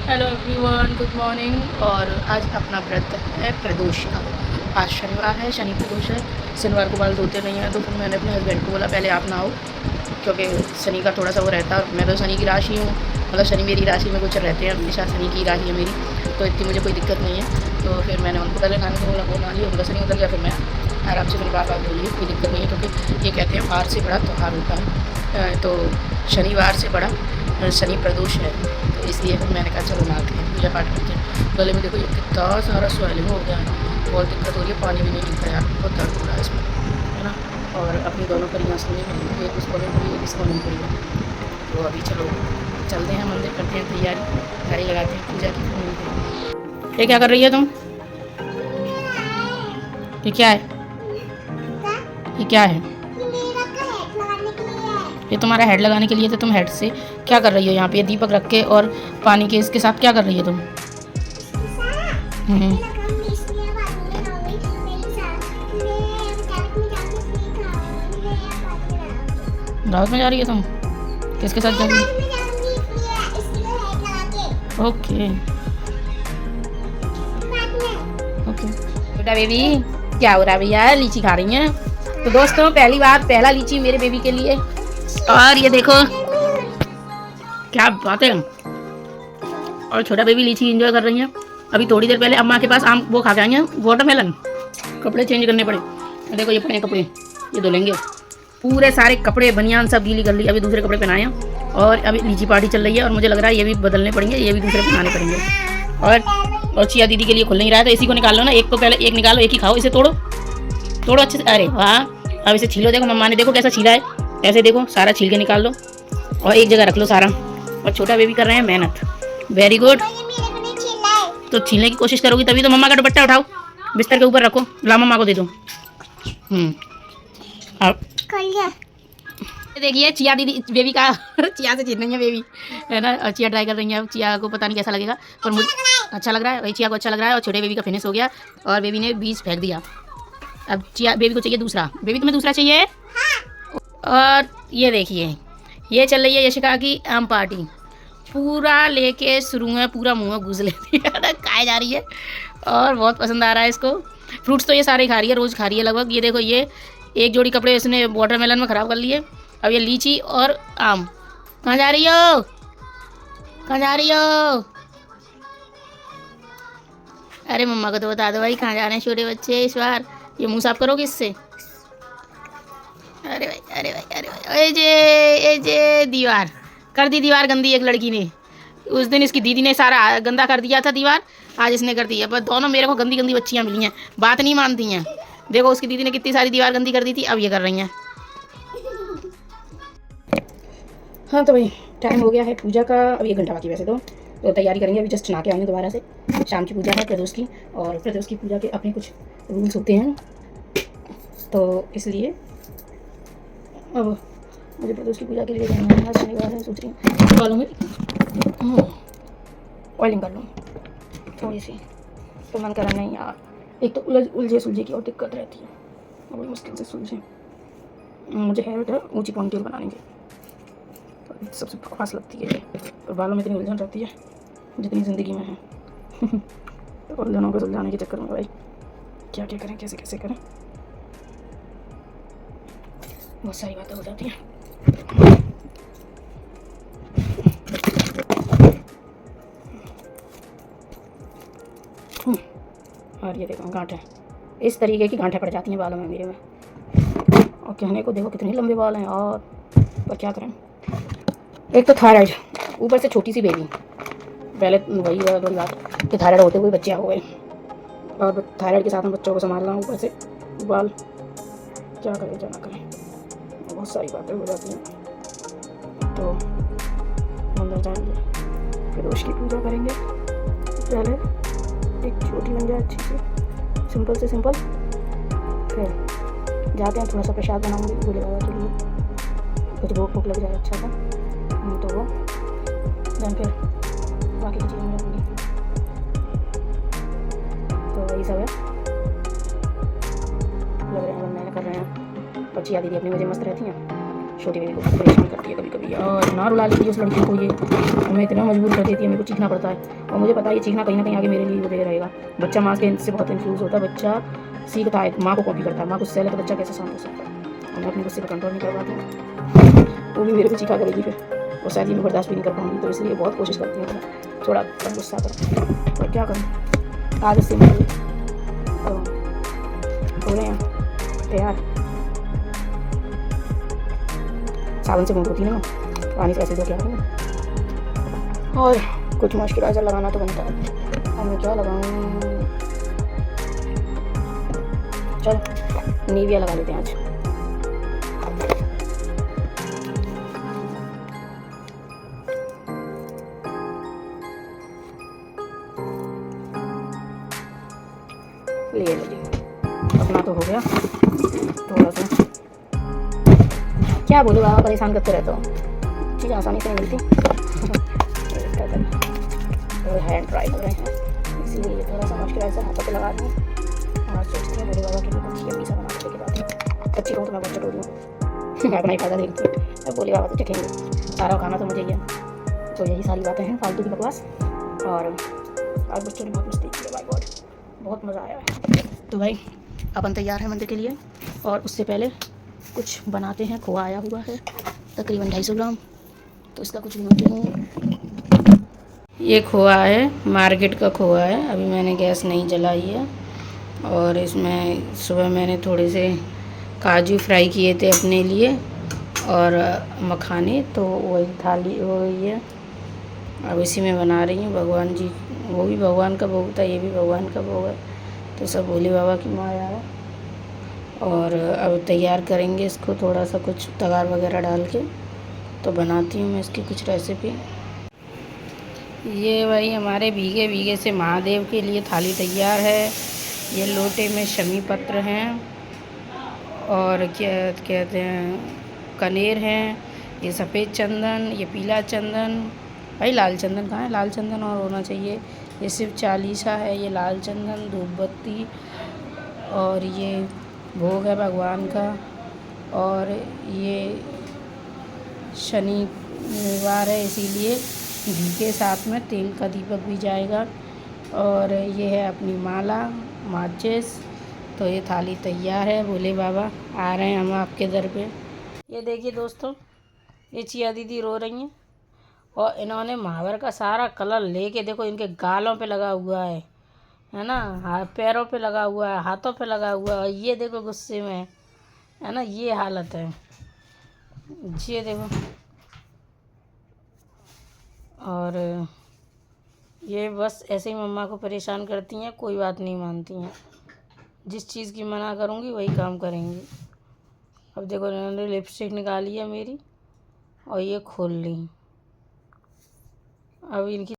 Hello everyone, good morning. और आज अपना व्रत है प्रदोष का। आज शनिवार है, शनि प्रदोष है। शनिवार को बाल धोते नहीं हैं, तो फिर मैंने अपने हस्बैंड को बोला पहले आप नहाओ, क्योंकि शनि का थोड़ा सा वो रहता है। और मैं तो शनि की राशि हूँ, मतलब शनि मेरी राशि में कुछ रहते हैं, हमेशा शनि की राशि है मेरी, तो इतनी मुझे कोई दिक्कत नहीं है। तो फिर मैंने उनको पहले नहाने को बोला, वो नहा लिया, उनका शनि उतर गया। फिर मैं आराम से मेरी बात धो ली, कोई दिक्कत नहीं है, क्योंकि ये कहते हैं वार से बड़ा त्यौहार होता है। तो शनिवार से बड़ा शनि प्रदोष है, तो इसलिए फिर मैंने कहा चलो नहाते हैं, पूजा पाठ करते हैं। गले में देखो ये कितना सारा स्वेलिंग हो गया है, बहुत दिक्कत हो रही है, पानी भी नहीं निकल रहा, बहुत दर्द हो रहा है इसमें, है ना। और अपनी दोनों कलियाँ सुनी हुई, एक उसको नहीं पड़ी, एक इसको नहीं पड़ी। तो अभी चलो चलते हैं मंदिर, करते हैं तैयारी, गाड़ी लगाते हैं पूजा की, फिर मिलते हैं। ये क्या कर रही है तुम? ये क्या है? ये क्या है? ये तुम्हारा हेड लगाने के लिए। तो तुम हेड से क्या कर रही हो यहाँ पे? ये दीपक रख के और पानी के इसके साथ क्या कर रही हो तुम? दावत में जा रही है तुम? किसके साथ जा रही है? Okay okay. बेटा बेबी क्या हो रहा है भैया? लीची खा रही हैं? तो दोस्तों पहली बार पहला लीची मेरे बेबी के लिए। और ये देखो क्या बात है। और छोटा बेबी लीची एंजॉय कर रही है। अभी थोड़ी देर पहले अम्मा के पास आम वो खा के आई हैं, वाटरमेलन। कपड़े चेंज करने पड़े, देखो ये पड़े कपड़े, ये धुलेंगे। पूरे सारे कपड़े बनियान सब गीली कर ली, अभी दूसरे कपड़े पहनाए हैं। और अभी लीची पार्टी चल रही है, और मुझे लग रहा है ये भी बदलने पड़ेंगे, ये भी दूसरे पहनाने पड़ेंगे। और चिया दीदी के लिए खुल नहीं रहा है, तो इसी को निकाल लो ना। एक तो पहले एक निकालो, एक ही खाओ। इसे तोड़ो तोड़ो अच्छे से। अरे वाह, अब इसे छीलो। देखो मम्मा ने देखो कैसा छीला है, ऐसे देखो सारा छील के निकाल लो और एक जगह रख लो सारा। और छोटा बेबी कर रहे हैं मेहनत, वेरी गुड। तो छीलने की कोशिश करोगी तभी तो। मम्मा का दुपट्टा उठाओ, बिस्तर के ऊपर रखो, ला मम्मा को दे दो। देखिए चिया दीदी बेबी का चिया से छीन रही है बेबी, है ना। चिया ट्राई कर रही है, चिया को पता नहीं कैसा लगेगा, पर मुझे अच्छा लग रहा है। वही चिया को अच्छा लग रहा है। और छोटे बेबी का फिनिश हो गया, और बेबी ने बीज फेंक दिया। अब चिया बेबी को चाहिए दूसरा। बेबी तुम्हें दूसरा चाहिए? और ये देखिए, ये चल रही है यशिका की आम पार्टी, पूरा लेके शुरू में पूरा मुंह में घुस लेती है ना, खाए जा रही है। और बहुत पसंद आ रहा है इसको। फ्रूट्स तो ये सारे खा रही है, रोज़ खा रही है लगभग। ये देखो ये एक जोड़ी कपड़े इसने वाटरमेलन में ख़राब कर लिए। अब ये लीची और आम। कहाँ जा रही हो? कहाँ जा रही हो? अरे मम्मा को तो बता दो भाई, कहाँ जा रहे हैं छोटे बच्चे इस बार। ये मुँह साफ करोगे इससे? अरे भाई अरे भाई अरे भाई, ए जे दीवार कर दी, दीवार गंदी एक लड़की ने। उस दिन इसकी दीदी ने सारा गंदा कर दिया था दीवार, आज इसने कर दी है। बस दोनों मेरे को गंदी गंदी बच्चियाँ मिली हैं, बात नहीं मानती हैं। देखो उसकी दीदी ने कितनी सारी दीवार गंदी कर दी थी, अब ये कर रही हैं। हाँ तो भाई टाइम हो गया है पूजा का, अब 1 घंटा बाकी वैसे तो तैयारी करेंगे। अभी जस्ट नहा के आई हूँ दोबारा से। शाम की पूजा है प्रदोष की, और प्रदोष की पूजा के अपने कुछ रूल्स होते हैं, तो इसलिए अब मुझे प्रदोष की पूजा के लिए जाना है। शनिवार है, सोच रही हूँ बालों में ऑयलिंग कर लूँ थोड़ी सी। तो मन करा नहीं यार, एक तो उलझे सुलझे की और दिक्कत रहती है, बड़ी मुश्किल से सुलझे। मुझे हेयर ऊँची पॉनीटेल बनानी है, तो सबसे बकवास लगती है। और बालों में इतनी उलझन रहती है जितनी ज़िंदगी में है। उलझनों को सुलझाने के चक्कर में भाई क्या क्या करें, कैसे कैसे करें, बहुत सारी बातें हो जाती हैं। और ये देखो गांठें, इस तरीके की गांठें पड़ जाती हैं बालों में मेरे में। और कहने को देखो कितने लंबे बाल हैं, और पर क्या करें। एक तो थायराइड, ऊपर से छोटी सी बेबी, पहले वही बात कि थायराइड होते हुए बच्चे हो गए, और थायराइड के साथ में बच्चों को संभालना, ऊपर से बाल, क्या करें क्या ना करें, बहुत सारी बातें हो जाती हैं। तो मंदिर जाएंगे, प्रदोष की पूजा करेंगे। पहले एक छोटी बन जाए अच्छी से, सिंपल से सिंपल। फिर जाते हैं, थोड़ा सा प्रसाद बनाऊंगी भोले बाबा के लिए, कुछ भोग लग जाए अच्छा सा, तो वो देन फिर बाकी की चीज़ें बनाऊंगी। तो वही सब है, लग रहे हैं बनने कर रहे हैं। और चिया दीदी अपनी मजे मस्त रहती हैं, छोटी बेबी को परेशान करती है कभी कभी और इतना रुला लेती है उस लड़की को ये, हमें इतना मजबूर कर देती है, मेरे को चीखना पड़ता है। और मुझे पता है ये चीखना कहीं ना कहीं आगे मेरे लिए वो दे रहेगा। बच्चा माँ के से बहुत इन्फ्लूज़ होता है, बच्चा सीखता है, माँ को कॉपी करता है, माँ को सहले तो बच्चा कैसे शांत हो सकता है। और मैं अपने गुस्से पर कंट्रोल नहीं कर पाती हूँ, वो भी मेरे को चीखा करेगी फिर, और शायद ये मैं बर्दाश्त भी नहीं कर पाऊँगी। तो इसलिए बहुत कोशिश करती हूँ थोड़ा कम गुस्सा करूँ, और क्या करूँ आदत से मुझे हो रहे हैं तैयार। साबुन से मुँह धोती है ना, पानी से ऐसे धो के आ रही हूँ। और कुछ मॉइस्चराइज़र लगाना तो बनता है, और मैं क्या लगाऊँ, चल नीविया लगा लेते हैं आज। ले लीजिए, अपना तो हो गया। थोड़ा सा क्या बोलूँ बाबा, परेशान करते रहते हो, चीज़ आसानी से नहीं मिलती। थोड़े हैंड ड्राई हो रहे हैं, इसीलिए थोड़ा सा मॉइस्चराइज़र हाथों पे लगा दूँ। और सोचते हैं बोले बाबा के लिए कुछ यम्मी सा बना के बाद अच्छी कहूँ तो मैं बच्चा टोरी मैं अपना ही फायदा देखती हूँ। मैं बोले बाबा तो चखेंगे, सारा खाना तो मुझे ही है। तो यही सारी बातें हैं फालतू की बकवास। और आज बच्चों ने बहुत मस्ती की है, बाय गॉड बहुत मज़ा आया है। तो भाई अपन तैयार है मंदिर के लिए, और उससे पहले कुछ बनाते हैं। खोआ आया हुआ है तकरीबन 250 ग्राम, तो इसका कुछ बनाते हैं। ये खोआ है, मार्केट का खोआ है, अभी मैंने गैस नहीं जलाई है। और इसमें सुबह मैंने थोड़े से काजू फ्राई किए थे अपने लिए, और मखाने, तो वही थाली वही है। अब इसी में बना रही हूँ। भगवान जी, वो भी भगवान का भोग था, ये भी भगवान का भोग है, तो सब भोले बाबा की माया है। और अब तैयार करेंगे इसको, थोड़ा सा कुछ तगार वगैरह डाल के, तो बनाती हूँ मैं इसकी कुछ रेसिपी। ये भाई हमारे भीगे भीगे से महादेव के लिए थाली तैयार है। ये लोटे में शमी पत्र हैं, और क्या कहते हैं, कनेर हैं, ये सफ़ेद चंदन, ये पीला चंदन, भाई लाल चंदन कहाँ है, लाल चंदन और होना चाहिए। ये शिव चालीसा है, ये लाल चंदन, धूप बत्ती, और ये भोग है भगवान का। और ये शनिवार है, इसीलिए घी के साथ में तेल का दीपक भी जाएगा। और ये है अपनी माला, माचिस। तो ये थाली तैयार है, भोले बाबा आ रहे हैं हम आपके दर पे। ये देखिए दोस्तों, ये चिया दीदी रो रही हैं, और इन्होंने महावर का सारा कलर लेके, देखो इनके गालों पे लगा हुआ है ना, पैरों पे लगा हुआ है, हाथों पे लगा हुआ है, और ये देखो गुस्से में है ना, ये हालत है, ये देखो। और ये बस ऐसे ही मम्मा को परेशान करती हैं, कोई बात नहीं मानती हैं, जिस चीज़ की मना करूँगी वही काम करेंगी। अब देखो इन्होंने लिपस्टिक निकाली है मेरी, और ये खोल ली। अब इनकी